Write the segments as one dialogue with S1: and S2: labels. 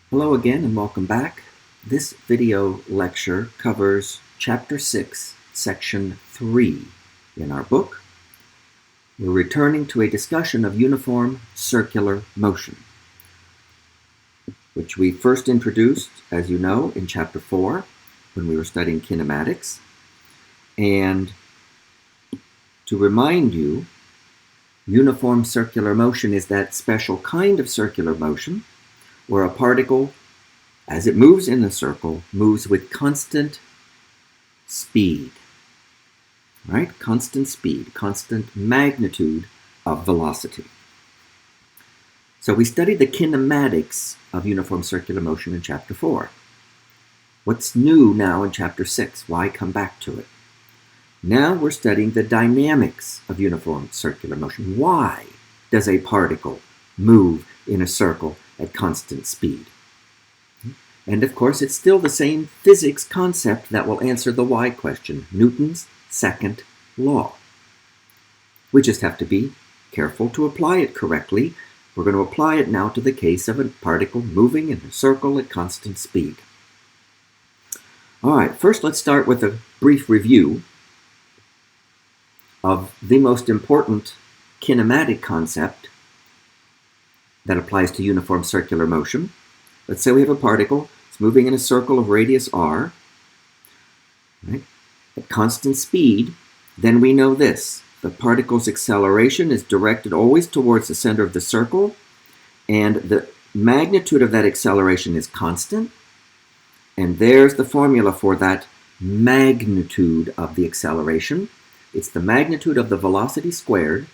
S1: Hello again and welcome back. This video lecture covers Chapter 6, Section 3 in our book. We're returning to a discussion of uniform circular motion, which we first introduced, as you know, in Chapter 4 when we were studying kinematics. And to remind you, uniform circular motion is that special kind of circular motion where a particle, as it moves in a circle, moves with constant speed, right? Constant speed, constant magnitude of velocity. So we studied the kinematics of uniform circular motion in Chapter 4. What's new now in Chapter 6? Why come back to it? Now we're studying the dynamics of uniform circular motion. Why does a particle move in a circle at constant speed? And of course, it's still the same physics concept that will answer the why question, Newton's second law. We just have to be careful to apply it correctly. We're going to apply it now to the case of a particle moving in a circle at constant speed. All right, first let's start with a brief review of the most important kinematic concept that applies to uniform circular motion. Let's say we have a particle. It's moving in a circle of radius r, right, at constant speed. Then we know this. The particle's acceleration is directed always towards the center of the circle, and the magnitude of that acceleration is constant. And there's the formula for that magnitude of the acceleration. It's the magnitude of the velocity squared,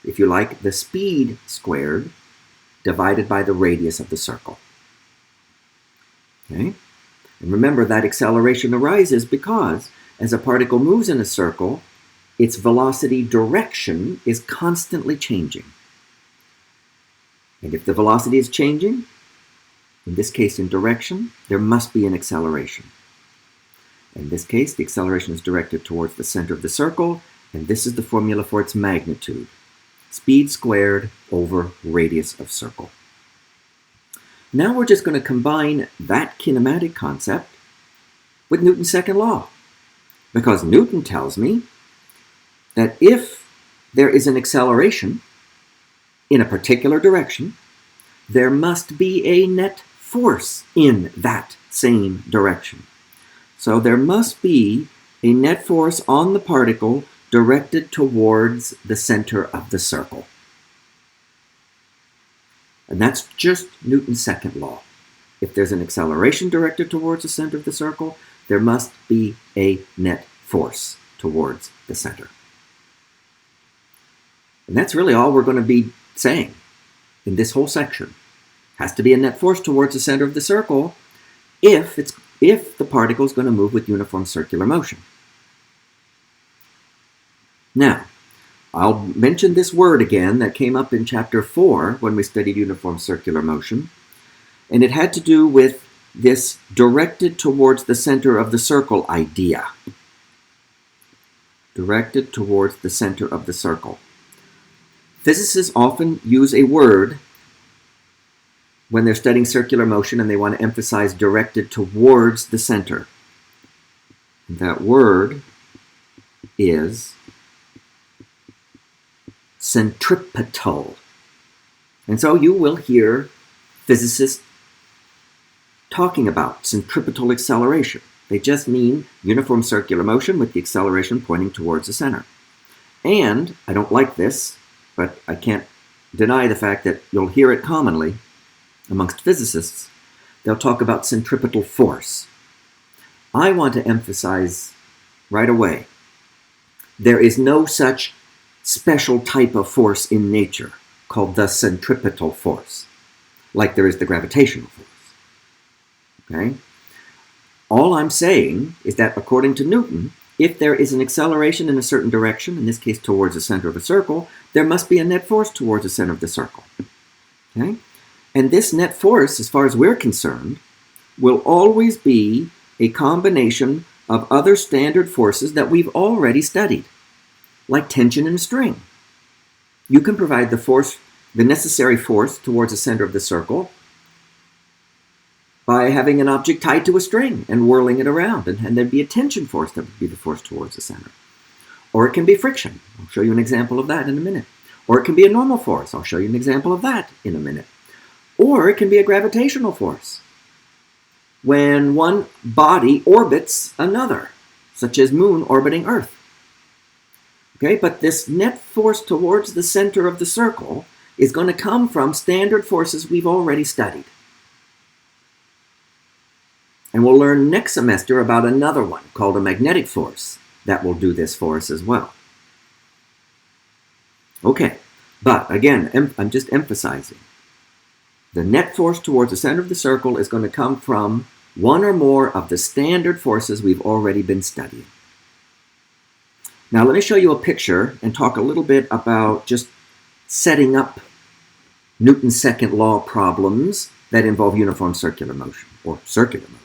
S1: if you like, the speed squared, divided by the radius of the circle. Okay? And remember that acceleration arises because as a particle moves in a circle, its velocity direction is constantly changing. And if the velocity is changing, in this case in direction, there must be an acceleration. In this case, the acceleration is directed towards the center of the circle, and this is the formula for its magnitude. Speed squared over radius of circle. Now we're just going to combine that kinematic concept with Newton's second law. Because Newton tells me that if there is an acceleration in a particular direction, there must be a net force in that same direction. So there must be a net force on the particle directed towards the center of the circle. And that's just Newton's second law. If there's an acceleration directed towards the center of the circle, there must be a net force towards the center. And that's really all we're going to be saying in this whole section. Has to be a net force towards the center of the circle if the particle is going to move with uniform circular motion. Now, I'll mention this word again that came up in Chapter 4 when we studied uniform circular motion, and it had to do with this directed towards the center of the circle idea. Directed towards the center of the circle. Physicists often use a word when they're studying circular motion and they want to emphasize directed towards the center. That word is centripetal. And so you will hear physicists talking about centripetal acceleration. They just mean uniform circular motion with the acceleration pointing towards the center. And I don't like this, but I can't deny the fact that you'll hear it commonly amongst physicists. They'll talk about centripetal force. I want to emphasize right away, there is no such special type of force in nature called the centripetal force, like there is the gravitational force. Okay? All I'm saying is that according to Newton, if there is an acceleration in a certain direction, in this case towards the center of a circle, there must be a net force towards the center of the circle. Okay? And this net force, as far as we're concerned, will always be a combination of other standard forces that we've already studied, like tension in a string. You can provide the necessary force towards the center of the circle by having an object tied to a string and whirling it around, and there'd be a tension force that would be the force towards the center. Or it can be friction. I'll show you an example of that in a minute. Or it can be a normal force. I'll show you an example of that in a minute. Or it can be a gravitational force, when one body orbits another, such as Moon orbiting Earth. Okay, but this net force towards the center of the circle is going to come from standard forces we've already studied. And we'll learn next semester about another one called a magnetic force that will do this for us as well. Okay, but again, I'm just emphasizing. The net force towards the center of the circle is going to come from one or more of the standard forces we've already been studying. Now let me show you a picture and talk a little bit about just setting up Newton's second law problems that involve uniform circular motion, or circular motion.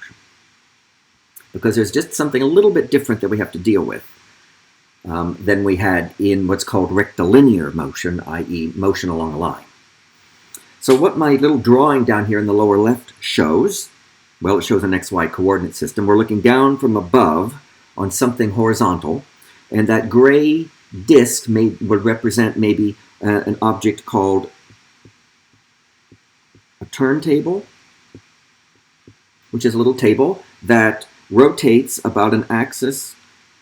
S1: Because there's just something a little bit different that we have to deal with than we had in what's called rectilinear motion, i.e. motion along a line. So what my little drawing down here in the lower left shows, well, it shows an XY coordinate system. We're looking down from above on something horizontal, and that gray disk would represent maybe an object called a turntable, which is a little table that rotates about an axis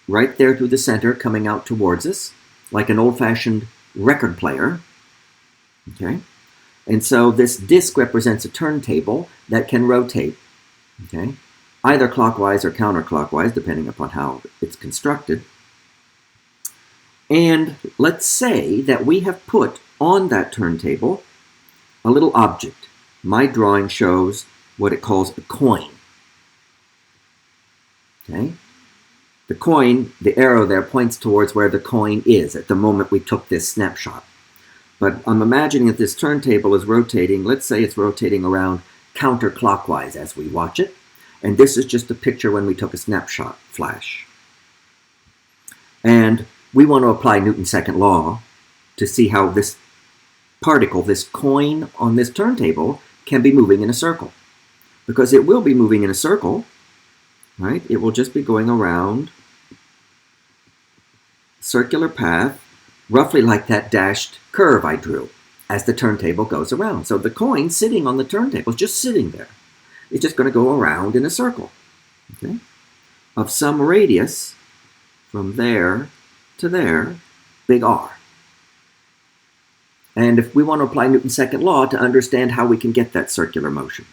S1: right there through the center, coming out towards us, like an old-fashioned record player. Okay? And so this disk represents a turntable that can rotate, okay, either clockwise or counterclockwise, depending upon how it's constructed. And let's say that we have put on that turntable a little object. My drawing shows what it calls a coin. Okay? The coin, the arrow there points towards where the coin is at the moment we took this snapshot. But I'm imagining that this turntable is rotating, let's say it's rotating around counterclockwise as we watch it. And this is just a picture when we took a snapshot flash. And we want to apply Newton's second law to see how this particle, this coin on this turntable, can be moving in a circle. Because it will be moving in a circle, right? It will just be going around a circular path, roughly like that dashed curve I drew as the turntable goes around. So the coin sitting on the turntable is just sitting there. It's just going to go around in a circle, okay, of some radius from there to there, big R. And if we want to apply Newton's second law to understand how we can get that circular motion.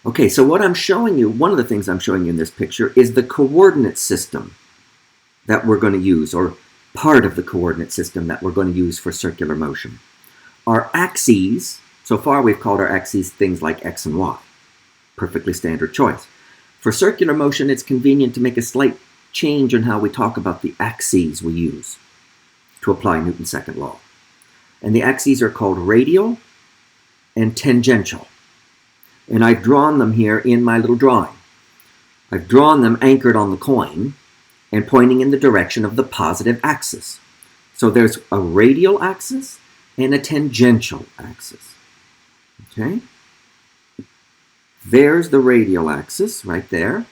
S1: Okay, so what I'm showing you, one of the things I'm showing you in this picture is the coordinate system that we're going to use, or part of the coordinate system that we're going to use for circular motion. Our axes, so far we've called our axes things like X and Y. Perfectly standard choice. For circular motion, it's convenient to make a slight change in how we talk about the axes we use to apply Newton's second law. And the axes are called radial and tangential. And I've drawn them here in my little drawing. I've drawn them anchored on the coin and pointing in the direction of the positive axis. So there's a radial axis and a tangential axis. Okay? There's the radial axis right there.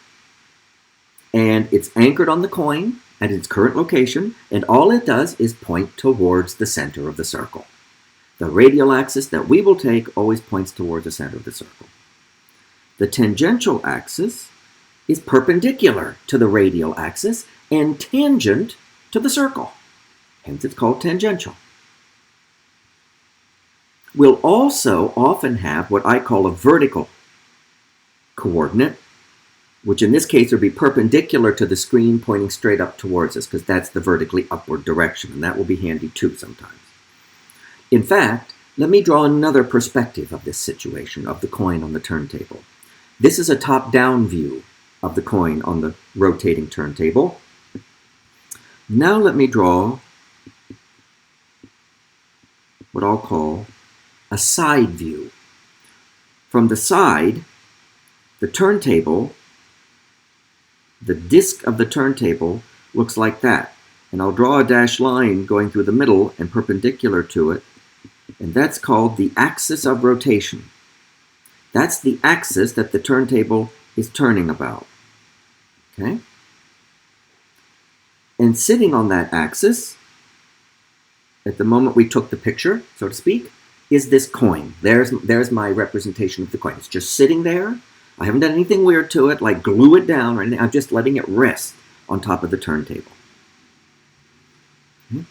S1: And it's anchored on the coin at its current location, and all it does is point towards the center of the circle. The radial axis that we will take always points towards the center of the circle. The tangential axis is perpendicular to the radial axis and tangent to the circle. Hence it's called tangential. We'll also often have what I call a vertical coordinate, which in this case would be perpendicular to the screen pointing straight up towards us, because that's the vertically upward direction, and that will be handy too sometimes. In fact, let me draw another perspective of this situation, of the coin on the turntable. This is a top-down view of the coin on the rotating turntable. Now let me draw what I'll call a side view. From the side, the turntable, the disc of the turntable looks like that. And I'll draw a dashed line going through the middle and perpendicular to it. And that's called the axis of rotation. That's the axis that the turntable is turning about. Okay? And sitting on that axis, at the moment we took the picture, so to speak, is this coin. There's my representation of the coin. It's just sitting there. I haven't done anything weird to it, like glue it down or anything. I'm just letting it rest on top of the turntable. Okay.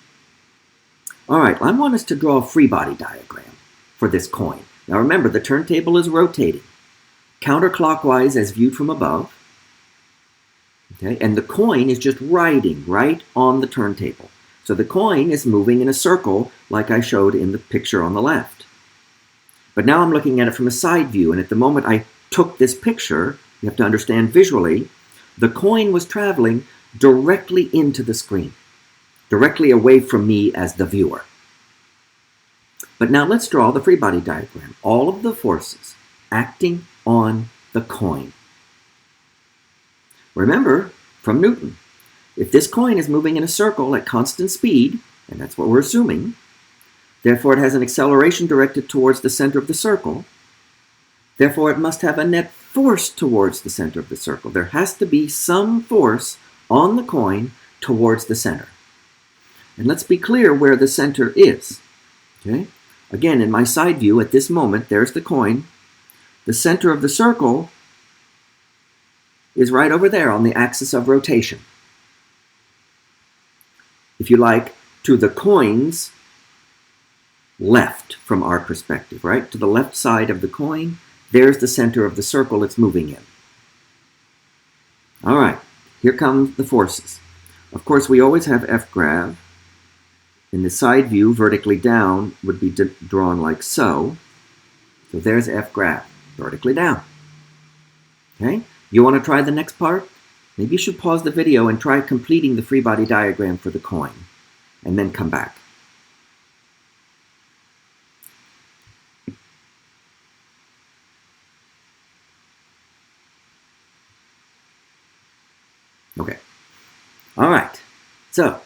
S1: All right, I want us to draw a free body diagram for this coin. Now remember, the turntable is rotating counterclockwise as viewed from above. Okay, and the coin is just riding right on the turntable. So the coin is moving in a circle like I showed in the picture on the left. But now I'm looking at it from a side view, and at the moment I took this picture, you have to understand visually, the coin was traveling directly into the screen, directly away from me as the viewer. But now let's draw the free body diagram. All of the forces acting on the coin. Remember, from Newton, if this coin is moving in a circle at constant speed, and that's what we're assuming, therefore it has an acceleration directed towards the center of the circle, therefore it must have a net force towards the center of the circle. There has to be some force on the coin towards the center. And let's be clear where the center is. Okay? Again, in my side view, at this moment, there's the coin. The center of the circle is right over there on the axis of rotation. If you like, to the coin's left from our perspective, right? To the left side of the coin, there's the center of the circle it's moving in. All right, here come the forces. Of course, we always have F grav. In the side view, vertically down would be drawn like so. So there's F grav, vertically down. Okay? You want to try the next part? Maybe you should pause the video and try completing the free body diagram for the coin, and then come back. Okay. All right. So,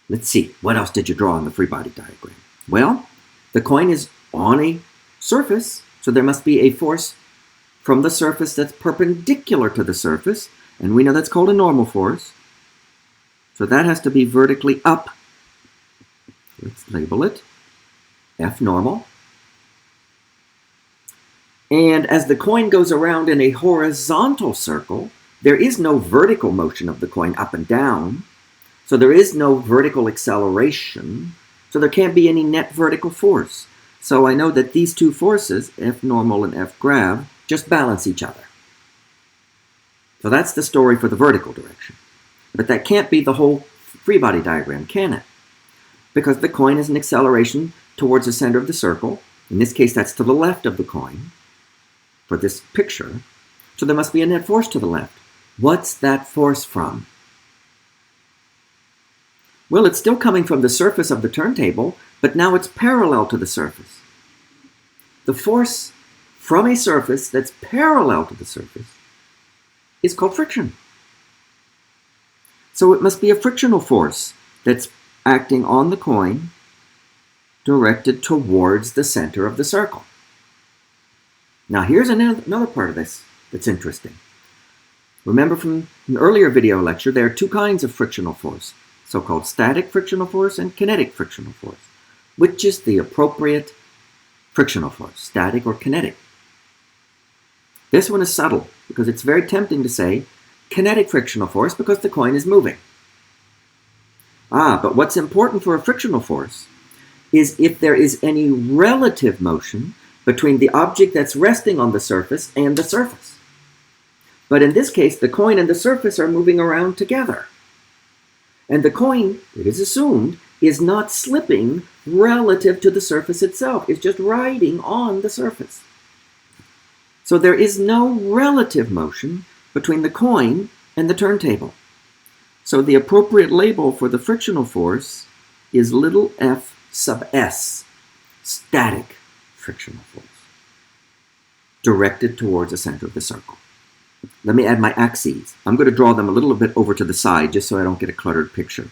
S1: let's see. What else did you draw on the free body diagram? Well, the coin is on a surface, so there must be a force from the surface that's perpendicular to the surface, and we know that's called a normal force. So that has to be vertically up. Let's label it F normal. And as the coin goes around in a horizontal circle, there is no vertical motion of the coin up and down. So there is no vertical acceleration. So there can't be any net vertical force. So I know that these two forces, F normal and F grav, just balance each other. So that's the story for the vertical direction. But that can't be the whole free body diagram, can it? Because the coin is an acceleration towards the center of the circle. In this case, that's to the left of the coin for this picture. So there must be a net force to the left. What's that force from? Well, it's still coming from the surface of the turntable, but now it's parallel to the surface. The force from a surface that's parallel to the surface is called friction. So it must be a frictional force that's acting on the coin directed towards the center of the circle. Now here's another part of this that's interesting. Remember from an earlier video lecture, there are two kinds of frictional force, so-called static frictional force and kinetic frictional force. Which is the appropriate frictional force, static or kinetic? This one is subtle because it's very tempting to say kinetic frictional force because the coin is moving. But what's important for a frictional force is if there is any relative motion between the object that's resting on the surface and the surface. But in this case, the coin and the surface are moving around together. And the coin, it is assumed, is not slipping relative to the surface itself. It's just riding on the surface. So there is no relative motion between the coin and the turntable. So the appropriate label for the frictional force is little f sub s, static frictional force, directed towards the center of the circle. Let me add my axes. I'm going to draw them a little bit over to the side just so I don't get a cluttered picture.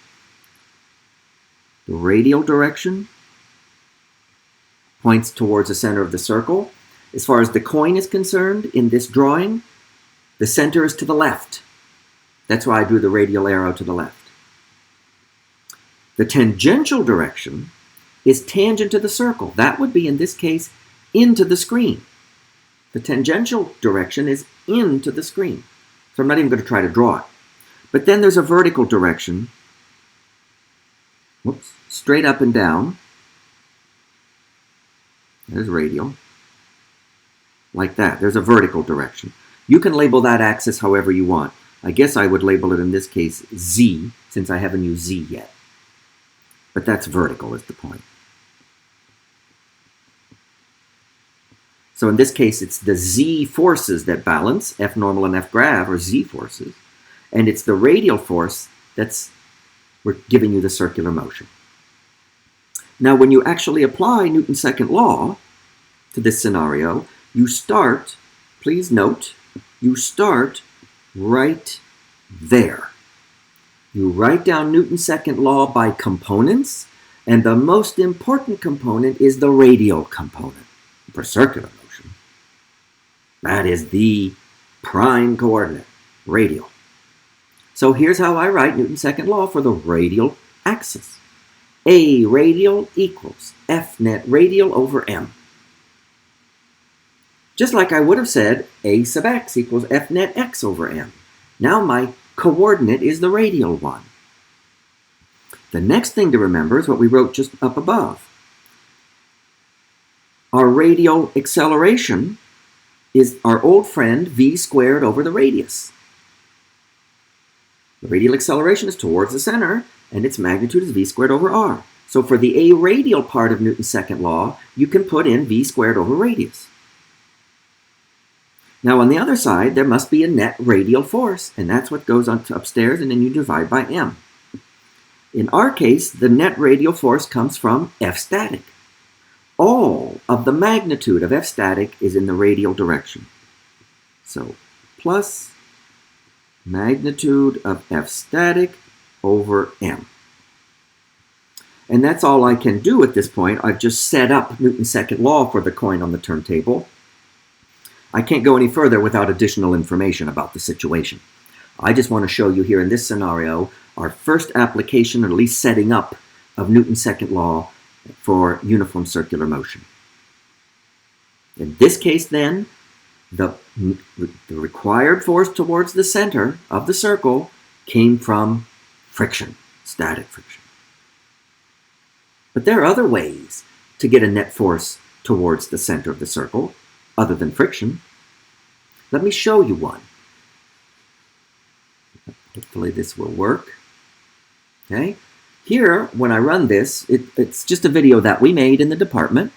S1: The radial direction points towards the center of the circle, As far as the coin is concerned, in this drawing, the center is to the left. That's why I drew the radial arrow to the left. The tangential direction is tangent to the circle. That would be, in this case, into the screen. The tangential direction is into the screen. So I'm not even going to try to draw it. But then there's a vertical direction, whoops, straight up and down. There's radial. Like that. There's a vertical direction. You can label that axis however you want. I guess I would label it in this case Z, since I haven't used Z yet. But that's vertical is the point. So in this case, it's the Z forces that balance, F normal and F grav, or Z forces. And it's the radial force that's giving you the circular motion. Now, when you actually apply Newton's second law to this scenario, you start, please note, you start right there. You write down Newton's second law by components, and the most important component is the radial component for circular motion. That is the prime coordinate, radial. So here's how I write Newton's second law for the radial axis. A radial equals F net radial over m. Just like I would have said, A sub x equals F net x over m. Now my coordinate is the radial one. The next thing to remember is what we wrote just up above. Our radial acceleration is our old friend v squared over the radius. The radial acceleration is towards the center, and its magnitude is v squared over r. So for the a radial part of Newton's second law, you can put in v squared over radius. Now on the other side, there must be a net radial force, and that's what goes on to upstairs, and then you divide by m. In our case, the net radial force comes from F static. All of the magnitude of F static is in the radial direction. So plus magnitude of F static over m. And that's all I can do at this point. I've just set up Newton's second law for the coin on the turntable. I can't go any further without additional information about the situation. I just want to show you here in this scenario our first application, or at least setting up, of Newton's second law for uniform circular motion. In this case then, the required force towards the center of the circle came from friction, static friction. But there are other ways to get a net force towards the center of the circle, other than friction. Let me show you one. Hopefully this will work. Okay. Here, when I run this, it's just a video that we made in the department.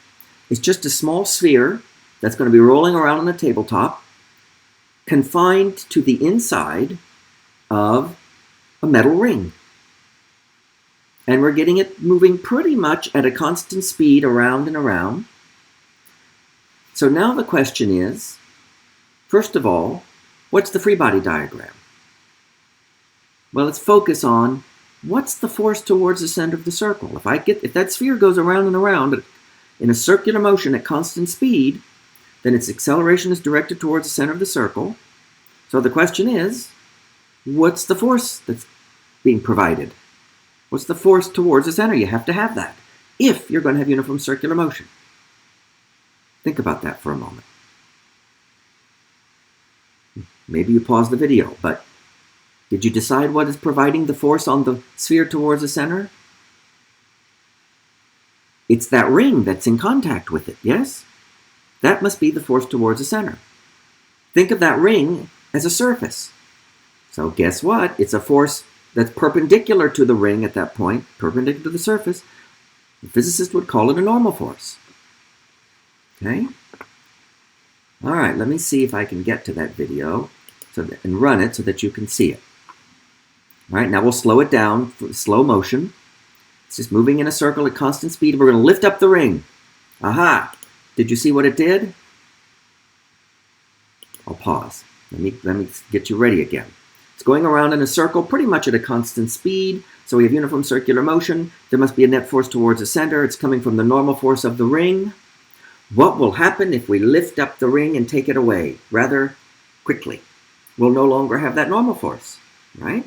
S1: It's just a small sphere that's going to be rolling around on the tabletop, confined to the inside of a metal ring. And we're getting it moving pretty much at a constant speed around and around. So now the question is, first of all, what's the free body diagram? Well, let's focus on what's the force towards the center of the circle. If that sphere goes around and around in a circular motion at constant speed, then its acceleration is directed towards the center of the circle. So the question is, what's the force that's being provided? What's the force towards the center? You have to have that if you're going to have uniform circular motion. Think about that for a moment. Maybe you pause the video, but did you decide what is providing the force on the sphere towards the center? It's that ring that's in contact with it, yes? That must be the force towards the center. Think of that ring as a surface. So guess what? It's a force that's perpendicular to the ring at that point, perpendicular to the surface. The physicist would call it a normal force. Okay? All right, let me see if I can get to that video and run it so that you can see it. All right, now we'll slow it down for slow motion. It's just moving in a circle at constant speed. We're going to lift up the ring. Aha! Did you see what it did? I'll pause. Let me get you ready again. It's going around in a circle pretty much at a constant speed. So we have uniform circular motion. There must be a net force towards the center. It's coming from the normal force of the ring. What will happen if we lift up the ring and take it away rather quickly? We'll no longer have that normal force, right?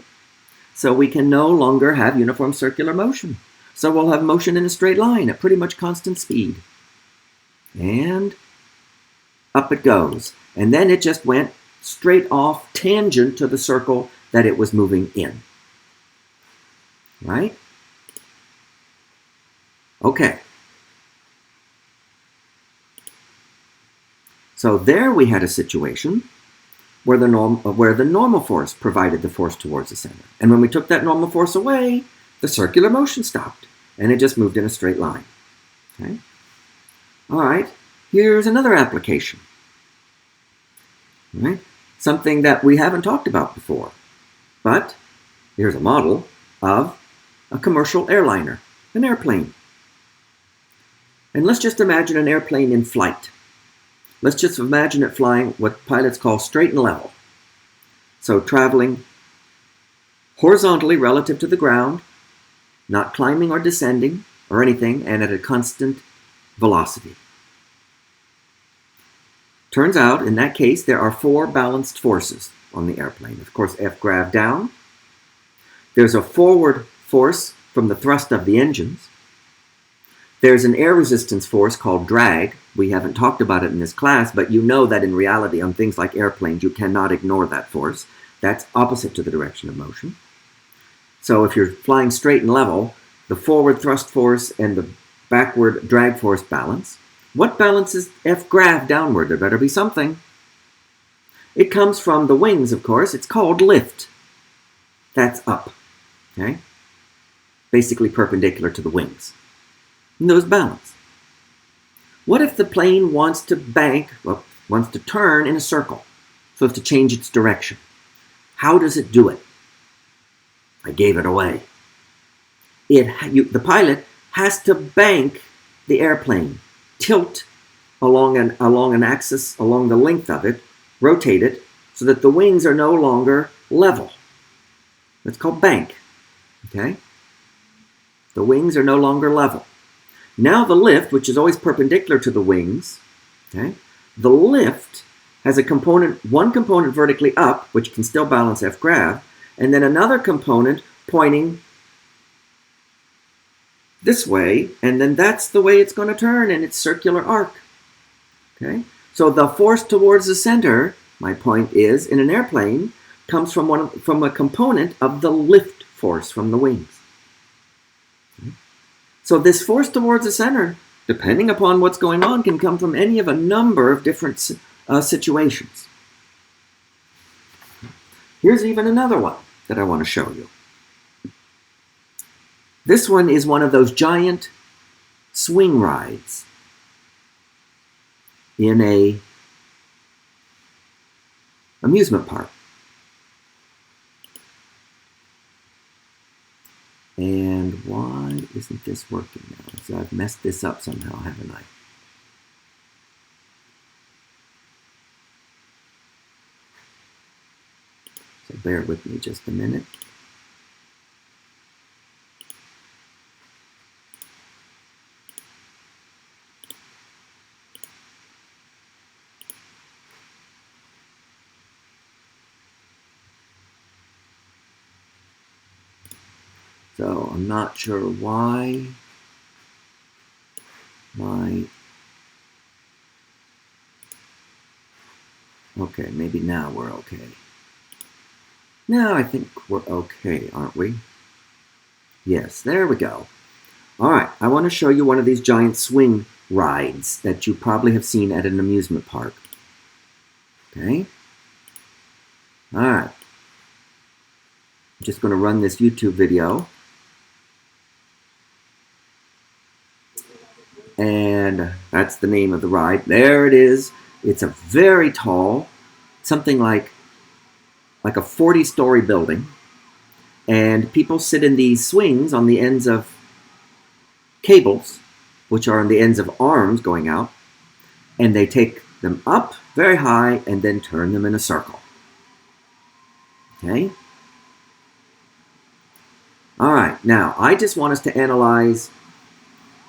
S1: So we can no longer have uniform circular motion. So we'll have motion in a straight line at pretty much constant speed. And up it goes. And then it just went straight off tangent to the circle that it was moving in. Right? Okay. So there we had a situation where the normal force provided the force towards the center. And when we took that normal force away, the circular motion stopped, and it just moved in a straight line. Okay? All right, here's another application. All right? Something that we haven't talked about before. But here's a model of a commercial airliner, an airplane. And let's just imagine an airplane in flight. Let's just imagine it flying what pilots call straight and level. So traveling horizontally relative to the ground, not climbing or descending or anything, and at a constant velocity. Turns out, in that case, there are 4 balanced forces on the airplane. Of course, F grav down. There's a forward force from the thrust of the engines. There's an air resistance force called drag. We haven't talked about it in this class, but you know that in reality on things like airplanes, you cannot ignore that force. That's opposite to the direction of motion. So if you're flying straight and level, the forward thrust force and the backward drag force balance. What balances F grav downward? There better be something. It comes from the wings, of course. It's called lift. That's up. Okay? Basically perpendicular to the wings. And those balance. What if the plane wants to wants to turn in a circle, so as to change its direction? How does it do it? I gave it away. The pilot has to bank the airplane, tilt along an axis, along the length of it, rotate it, so that the wings are no longer level. That's called bank. Okay? The wings are no longer level. Now the lift, which is always perpendicular to the wings, okay, the lift has one component vertically up, which can still balance F grav, and then another component pointing this way, and then that's the way it's going to turn in its circular arc. Okay? So the force towards the center, my point is, in an airplane, comes from a component of the lift force from the wings. So this force towards the center, depending upon what's going on, can come from any of a number of different situations. Here's even another one that I want to show you. This one is one of those giant swing rides in an amusement park. And why isn't this working now? So I've messed this up somehow, haven't I? So bear with me just a minute. So I'm not sure why okay, maybe now we're okay. Now I think we're okay, aren't we? Yes, there we go. All right, I want to show you one of these giant swing rides that you probably have seen at an amusement park. Okay? All right. I'm just going to run this YouTube video. And that's the name of the ride. There it is. It's a very tall, something like a 40-story building. And people sit in these swings on the ends of cables, which are on the ends of arms going out. And they take them up very high and then turn them in a circle. Okay? All right. Now, I just want us to analyze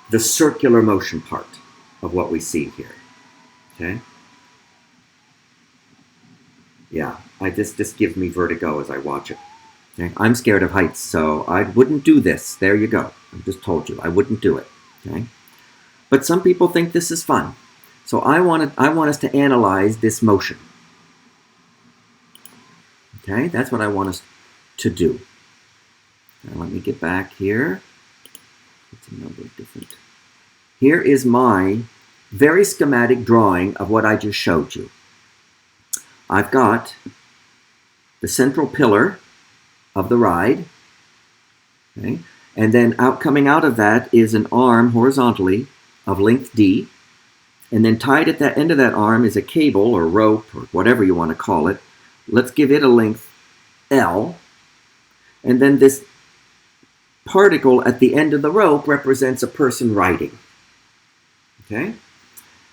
S1: the circular motion part of what we see here. Okay? Yeah, this gives me vertigo as I watch it. Okay? I'm scared of heights, so I wouldn't do this. There you go. I just told you I wouldn't do it. Okay? But some people think this is fun. So I want us to analyze this motion. Okay, that's what I want us to do. Now let me get back here. It's a number of different. Here is my very schematic drawing of what I just showed you. I've got the central pillar of the ride, okay? And then coming out of that is an arm horizontally of length D, and then tied at the end of that arm is a cable or rope or whatever you want to call it. Let's give it a length L, and then this particle at the end of the rope represents a person riding. Okay?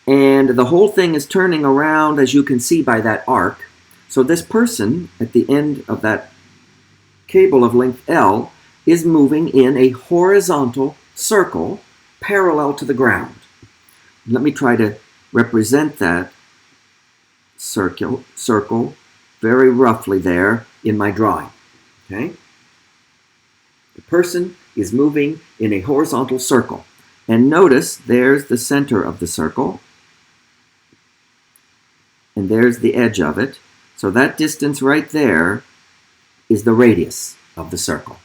S1: And the whole thing is turning around, as you can see by that arc. So this person at the end of that cable of length L is moving in a horizontal circle parallel to the ground. Let me try to represent that circle very roughly there in my drawing. Okay? The person is moving in a horizontal circle. And notice there's the center of the circle. And there's the edge of it. So that distance right there is the radius of the circle.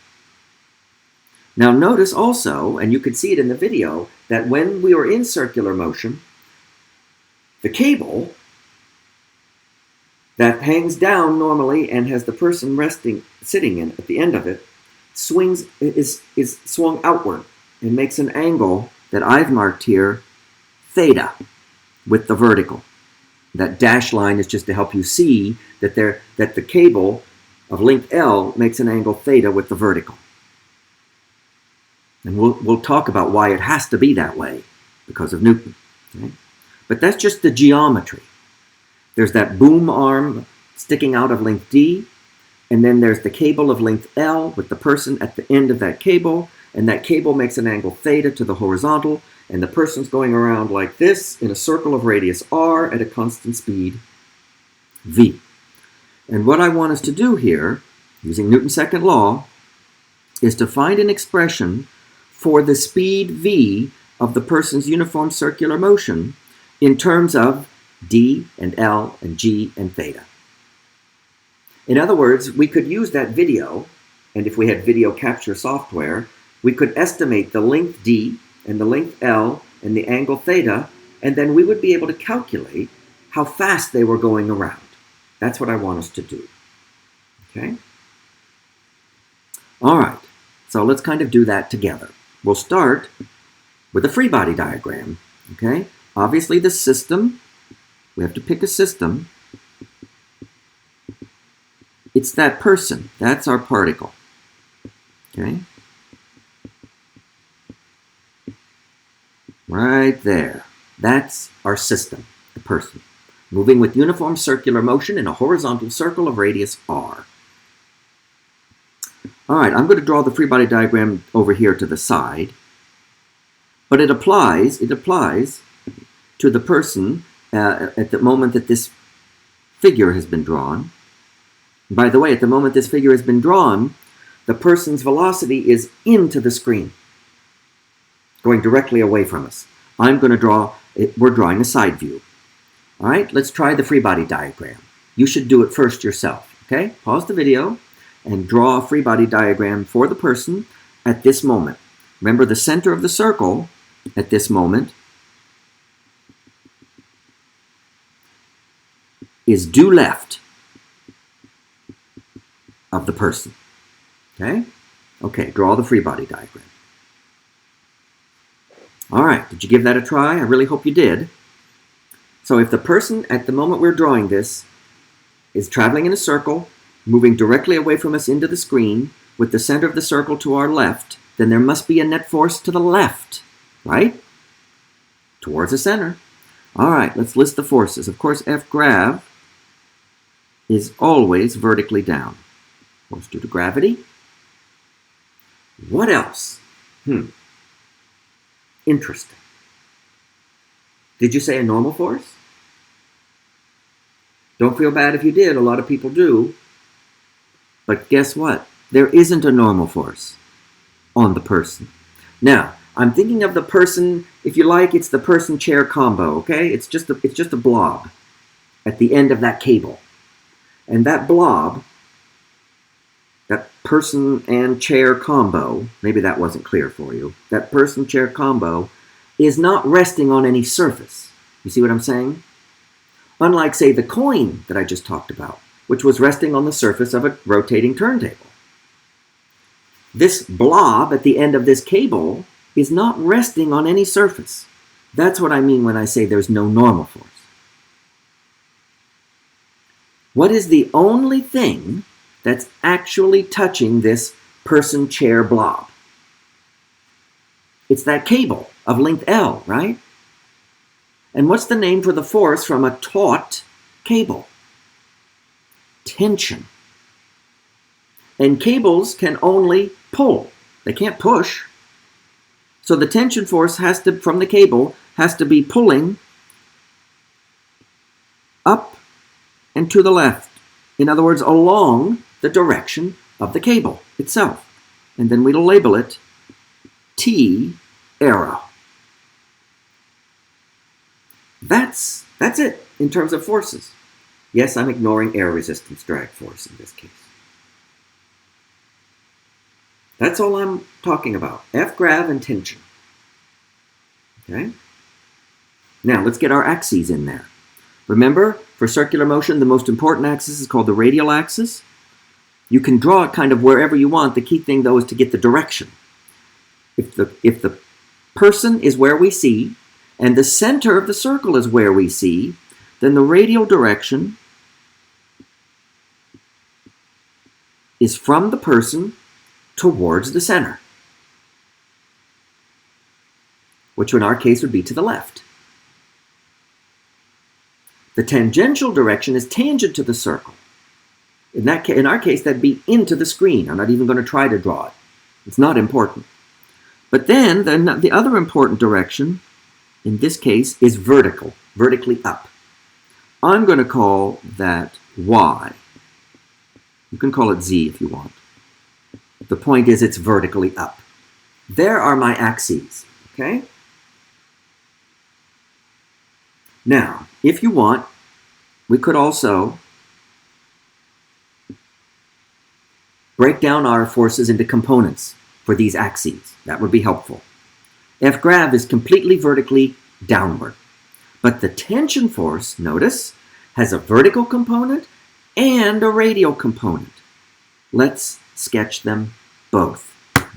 S1: Now notice also, and you could see it in the video, that when we were in circular motion, the cable that hangs down normally and has the person sitting in at the end of it, is swung outward and makes an angle that I've marked here, theta, with the vertical. That dashed line is just to help you see that the cable of length L makes an angle theta with the vertical. And we'll talk about why it has to be that way because of Newton. Okay? But that's just the geometry. There's that boom arm sticking out of length D, and then there's the cable of length L with the person at the end of that cable, and that cable makes an angle theta to the horizontal, and the person's going around like this in a circle of radius r at a constant speed v. And what I want us to do here, using Newton's second law, is to find an expression for the speed v of the person's uniform circular motion in terms of d and L and g and theta. In other words, we could use that video, and if we had video capture software, we could estimate the length d and the length L and the angle theta, and then we would be able to calculate how fast they were going around. That's what I want us to do. Okay? All right, so let's kind of do that together. We'll start with a free body diagram. Okay? Obviously the system, we have to pick a system. It's that person. That's our particle. Okay? Right there. That's our system, the person. Moving with uniform circular motion in a horizontal circle of radius r. All right, I'm going to draw the free body diagram over here to the side. But it applies to the person at the moment that this figure has been drawn. By the way, at the moment this figure has been drawn, the person's velocity is into the screen, going directly away from us. We're drawing a side view. All right, let's try the free body diagram. You should do it first yourself, okay? Pause the video and draw a free body diagram for the person at this moment. Remember, the center of the circle at this moment is due left of the person. Okay? Okay, draw the free body diagram. All right, did you give that a try? I really hope you did. So if the person, at the moment we're drawing this, is traveling in a circle, moving directly away from us into the screen, with the center of the circle to our left, then there must be a net force to the left, right? Towards the center. All right, let's list the forces. Of course, F grav is always vertically down. Force due to gravity. What else? Interesting. Did you say a normal force? Don't feel bad if you did. A lot of people do. But guess what? There isn't a normal force on the person. Now, I'm thinking of the person, if you like, it's the person-chair combo, okay? It's just a blob at the end of that cable. And that blob, that person and chair combo, maybe that wasn't clear for you, that person-chair combo is not resting on any surface. You see what I'm saying? Unlike, say, the coin that I just talked about, which was resting on the surface of a rotating turntable. This blob at the end of this cable is not resting on any surface. That's what I mean when I say there's no normal force. What is the only thing that's actually touching this person-chair blob? It's that cable of length L, right? And what's the name for the force from a taut cable? Tension. And cables can only pull. They can't push. So the tension force from the cable has to be pulling up and to the left. In other words, along the direction of the cable itself. And then we'll label it T arrow. That's it in terms of forces. Yes, I'm ignoring air resistance drag force in this case. That's all I'm talking about. F-grav and tension. Okay? Now, let's get our axes in there. Remember, for circular motion, the most important axis is called the radial axis. You can draw it kind of wherever you want. The key thing, though, is to get the direction. If the person is where we see, and the center of the circle is where we see, then the radial direction is from the person towards the center, which in our case would be to the left. The tangential direction is tangent to the circle. In our case, that'd be into the screen. I'm not even going to try to draw it. It's not important. But then the other important direction, in this case, is vertical, vertically up. I'm going to call that Y. You can call it Z if you want. The point is it's vertically up. There are my axes, okay? Now, if you want, we could also break down our forces into components for these axes. That would be helpful. F-grav is completely vertically downward. But the tension force, notice, has a vertical component and a radial component. Let's sketch them both.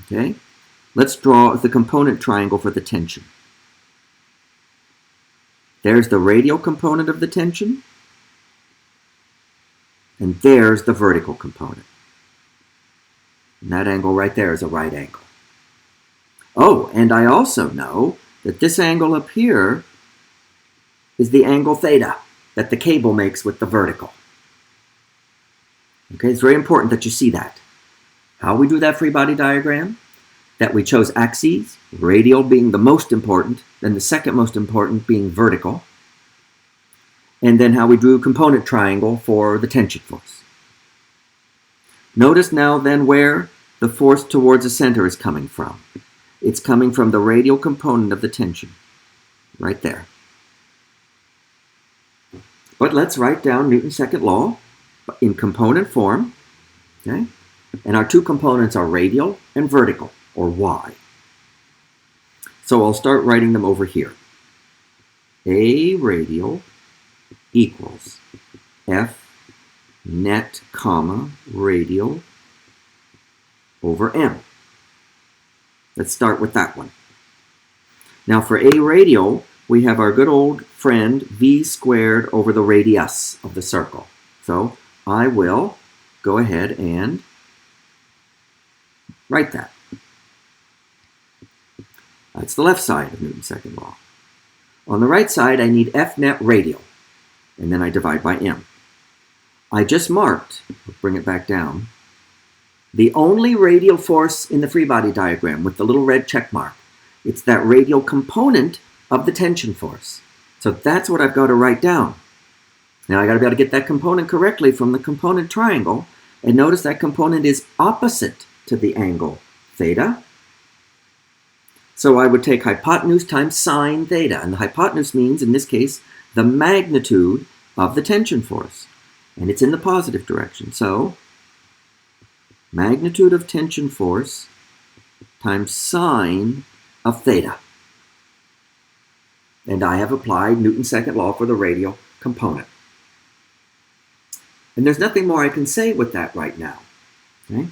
S1: Okay? Let's draw the component triangle for the tension. There's the radial component of the tension, and there's the vertical component. And that angle right there is a right angle. Oh, and I also know that this angle up here is the angle theta that the cable makes with the vertical. Okay, it's very important that you see that. How we do that free body diagram? That we chose axes, radial being the most important, then the second most important being vertical, and then how we drew a component triangle for the tension force. Notice now then where the force towards the center is coming from. It's coming from the radial component of the tension, right there. But let's write down Newton's second law in component form, okay? And our two components are radial and vertical, or Y. So I'll start writing them over here. A radial equals F net, comma, radial over M. Let's start with that one. Now for A radial, we have our good old friend V squared over the radius of the circle. So I will go ahead and write that. That's the left side of Newton's second law. On the right side, I need F net radial, and then I divide by M. I just marked, bring it back down, the only radial force in the free body diagram with the little red check mark. It's that radial component of the tension force. So that's what I've got to write down. Now I got to be able to get that component correctly from the component triangle, and notice that component is opposite to the angle theta. So I would take hypotenuse times sine theta, and the hypotenuse means, in this case, the magnitude of the tension force, and it's in the positive direction. So magnitude of tension force times sine of theta. And I have applied Newton's second law for the radial component. And there's nothing more I can say with that right now. Okay?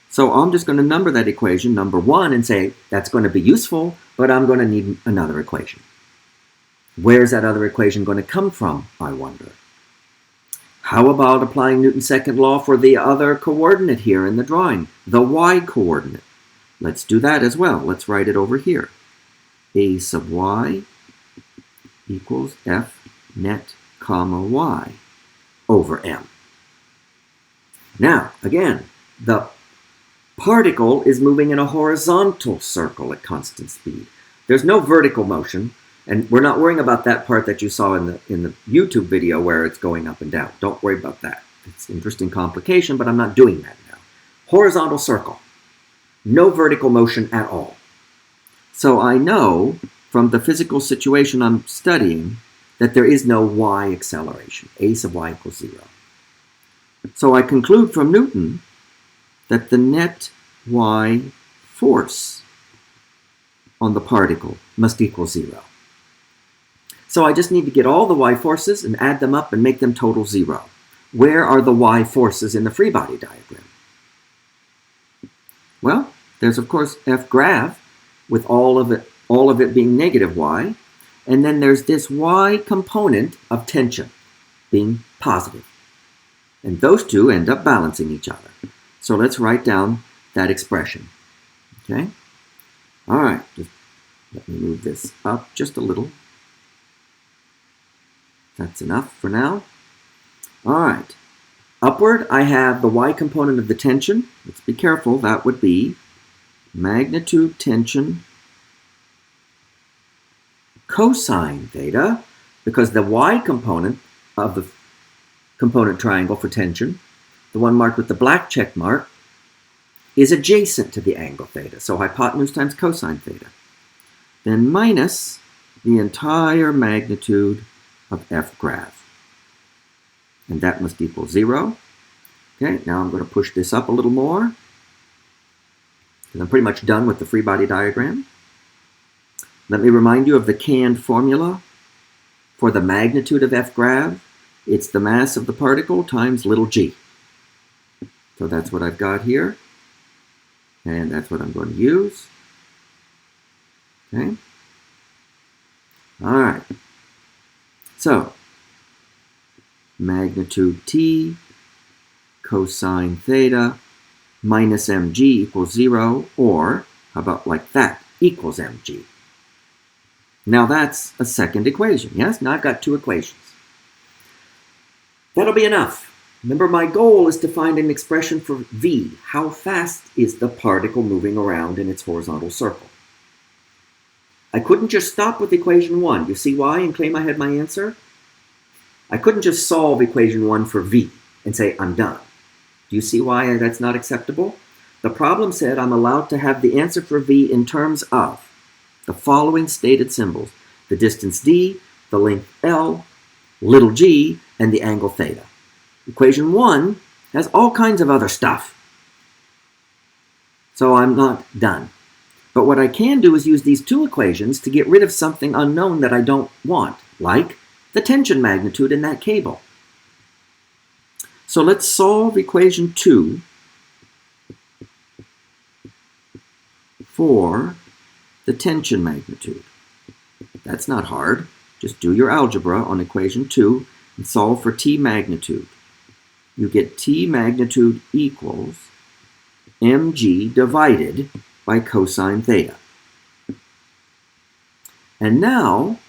S1: So I'm just going to number that equation, number 1, and say that's going to be useful, but I'm going to need another equation. Where's that other equation going to come from, I wonder? How about applying Newton's second law for the other coordinate here in the drawing, the y coordinate? Let's do that as well. Let's write it over here. A sub y equals f net comma y over m. Now, again, the particle is moving in a horizontal circle at constant speed. There's no vertical motion, and we're not worrying about that part that you saw in the YouTube video where it's going up and down. Don't worry about that. It's an interesting complication, but I'm not doing that now. Horizontal circle. No vertical motion at all. So I know from the physical situation I'm studying that there is no y acceleration. A sub y equals 0. So I conclude from Newton that the net y force on the particle must equal 0. So I just need to get all the y forces and add them up and make them total 0. Where are the y forces in the free body diagram? Well, there's of course F grav with all of it being negative y, and then there's this y component of tension being positive. And those two end up balancing each other. So let's write down that expression. Okay? All right, just let me move this up just a little. That's enough for now. All right. Upward, I have the y component of the tension. Let's be careful. That would be magnitude tension cosine theta, because the y component of the component triangle for tension, the one marked with the black check mark, is adjacent to the angle theta. So hypotenuse times cosine theta. Then minus the entire magnitude of F grav. And that must equal 0. Okay, now I'm going to push this up a little more, because I'm pretty much done with the free body diagram. Let me remind you of the canned formula for the magnitude of F grav. It's the mass of the particle times little g. So that's what I've got here. And that's what I'm going to use. Okay. All right. So, magnitude t cosine theta minus mg equals 0, or how about like that, equals mg. Now that's a second equation, yes? Now I've got two equations. That'll be enough. Remember, my goal is to find an expression for v. How fast is the particle moving around in its horizontal circle? I couldn't just stop with equation 1. You see why, and claim I had my answer? I couldn't just solve equation 1 for v and say, I'm done. Do you see why that's not acceptable? The problem said I'm allowed to have the answer for v in terms of the following stated symbols: the distance d, the length l, little g, and the angle theta. Equation 1 has all kinds of other stuff. So I'm not done. But what I can do is use these two equations to get rid of something unknown that I don't want, like the tension magnitude in that cable. So let's solve equation 2 for the tension magnitude. That's not hard. Just do your algebra on equation 2 and solve for T magnitude. You get T magnitude equals mg divided by cosine theta. And now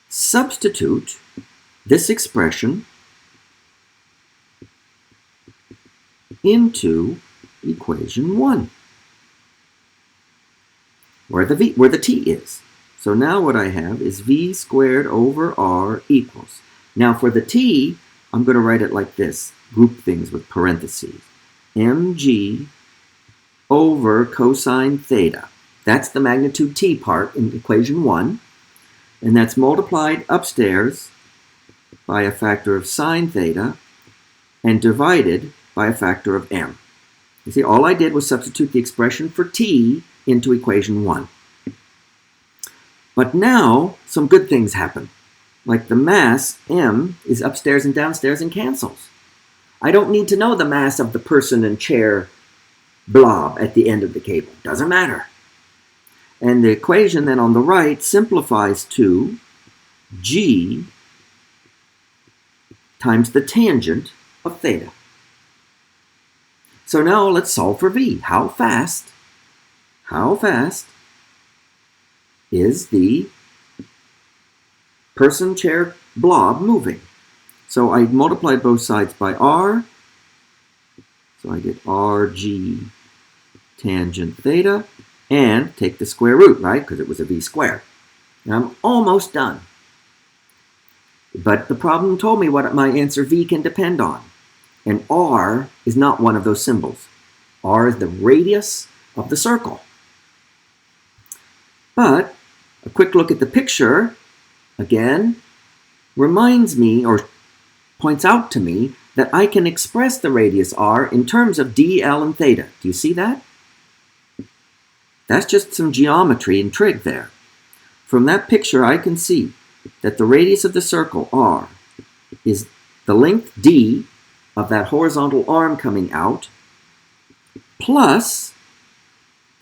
S1: substitute this expression into equation 1, where the t is. So now what I have is v squared over r equals. Now for the t, I'm going to write it like this. Group things with parentheses. mg over cosine theta. That's the magnitude t part in equation 1. And that's multiplied upstairs by a factor of sine theta and divided by a factor of m. You see, all I did was substitute the expression for t into equation 1. But now, some good things happen. Like the mass, m, is upstairs and downstairs and cancels. I don't need to know the mass of the person and chair blob at the end of the cable. Doesn't matter. And the equation then on the right simplifies to g times the tangent of theta. So now let's solve for v. How fast is the person, chair, blob moving? So I multiplied both sides by r. So I get rg tangent theta. And take the square root, right? Because it was a v squared. And I'm almost done. But the problem told me what my answer v can depend on. And r is not one of those symbols. R is the radius of the circle. But a quick look at the picture, again, reminds me or points out to me that I can express the radius r in terms of d, l, and theta. Do you see that? That's just some geometry and trig there. From that picture, I can see that the radius of the circle, r, is the length d of that horizontal arm coming out, plus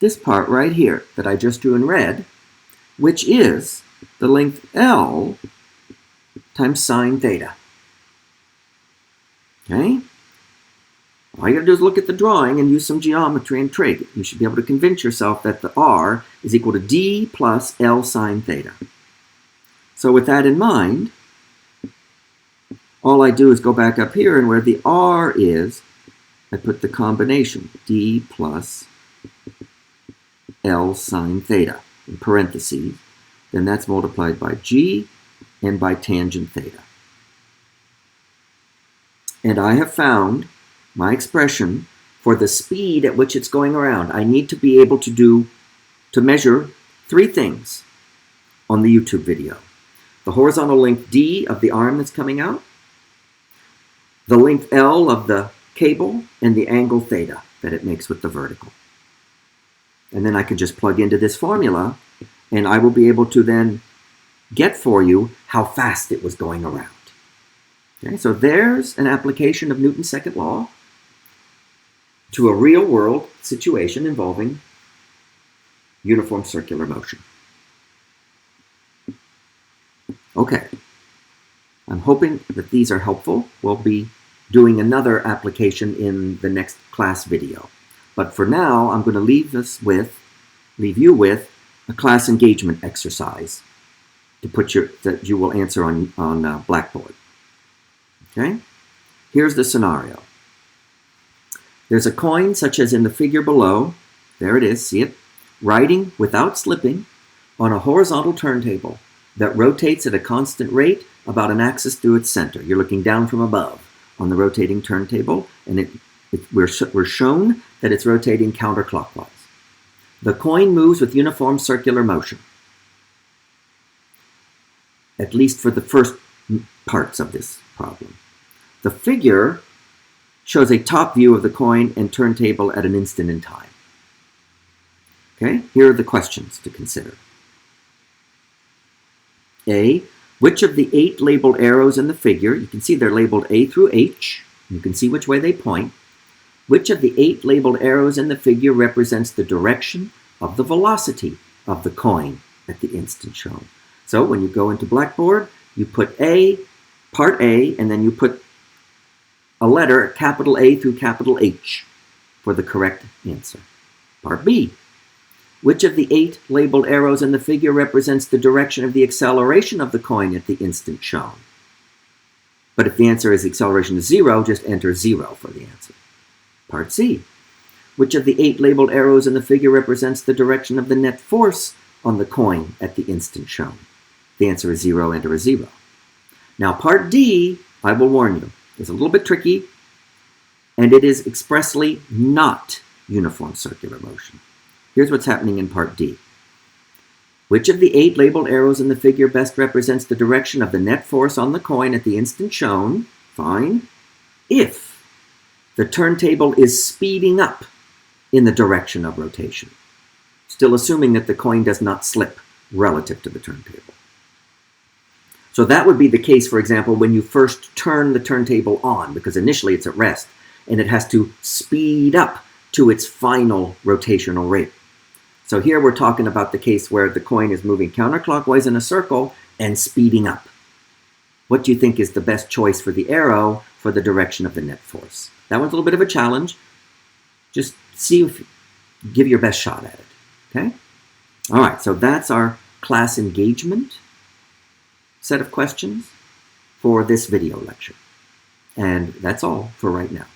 S1: this part right here that I just drew in red, which is the length L times sine theta. Okay? All you got to do is look at the drawing and use some geometry and trig. You should be able to convince yourself that the r is equal to d plus L sine theta. So with that in mind, all I do is go back up here, and where the r is, I put the combination d plus L sine theta in parentheses. Then that's multiplied by g and by tangent theta. And I have found my expression for the speed at which it's going around. I need to be able to measure 3 things on the YouTube video. The horizontal length d of the arm that's coming out, the length L of the cable, and the angle theta that it makes with the vertical. And then I can just plug into this formula, and I will be able to then get for you how fast it was going around. Okay, so there's an application of Newton's second law to a real-world situation involving uniform circular motion. Okay, I'm hoping that these are helpful. We'll be doing another application in the next class video. But for now, I'm going to leave you with a class engagement exercise that you will answer on Blackboard. Okay, here's the scenario. There's a coin, such as in the figure below, there it is, see it, riding without slipping on a horizontal turntable that rotates at a constant rate about an axis through its center. You're looking down from above on the rotating turntable, and we're shown that it's rotating counterclockwise. The coin moves with uniform circular motion, at least for the first parts of this problem. The figure shows a top view of the coin and turntable at an instant in time. Okay, here are the questions to consider. A, which of the 8 labeled arrows in the figure, you can see they're labeled A through H, you can see which way they point, which of the 8 labeled arrows in the figure represents the direction of the velocity of the coin at the instant shown? So when you go into Blackboard, you put A, part A, and then you put a letter, capital A through capital H, for the correct answer. Part B, which of the 8 labeled arrows in the figure represents the direction of the acceleration of the coin at the instant shown? But if the answer is acceleration is 0, just enter 0 for the answer. Part C, which of the 8 labeled arrows in the figure represents the direction of the net force on the coin at the instant shown? The answer is 0, enter a 0. Now part D, I will warn you, is a little bit tricky, and it is expressly not uniform circular motion. Here's what's happening in part D. Which of the 8 labeled arrows in the figure best represents the direction of the net force on the coin at the instant shown? Fine. If the turntable is speeding up in the direction of rotation, still assuming that the coin does not slip relative to the turntable. So that would be the case, for example, when you first turn the turntable on, because initially it's at rest, and it has to speed up to its final rotational rate. So here we're talking about the case where the coin is moving counterclockwise in a circle and speeding up. What do you think is the best choice for the arrow for the direction of the net force? That one's a little bit of a challenge. Just see if give your best shot at it. Okay? All right, so that's our class engagement set of questions for this video lecture. And that's all for right now.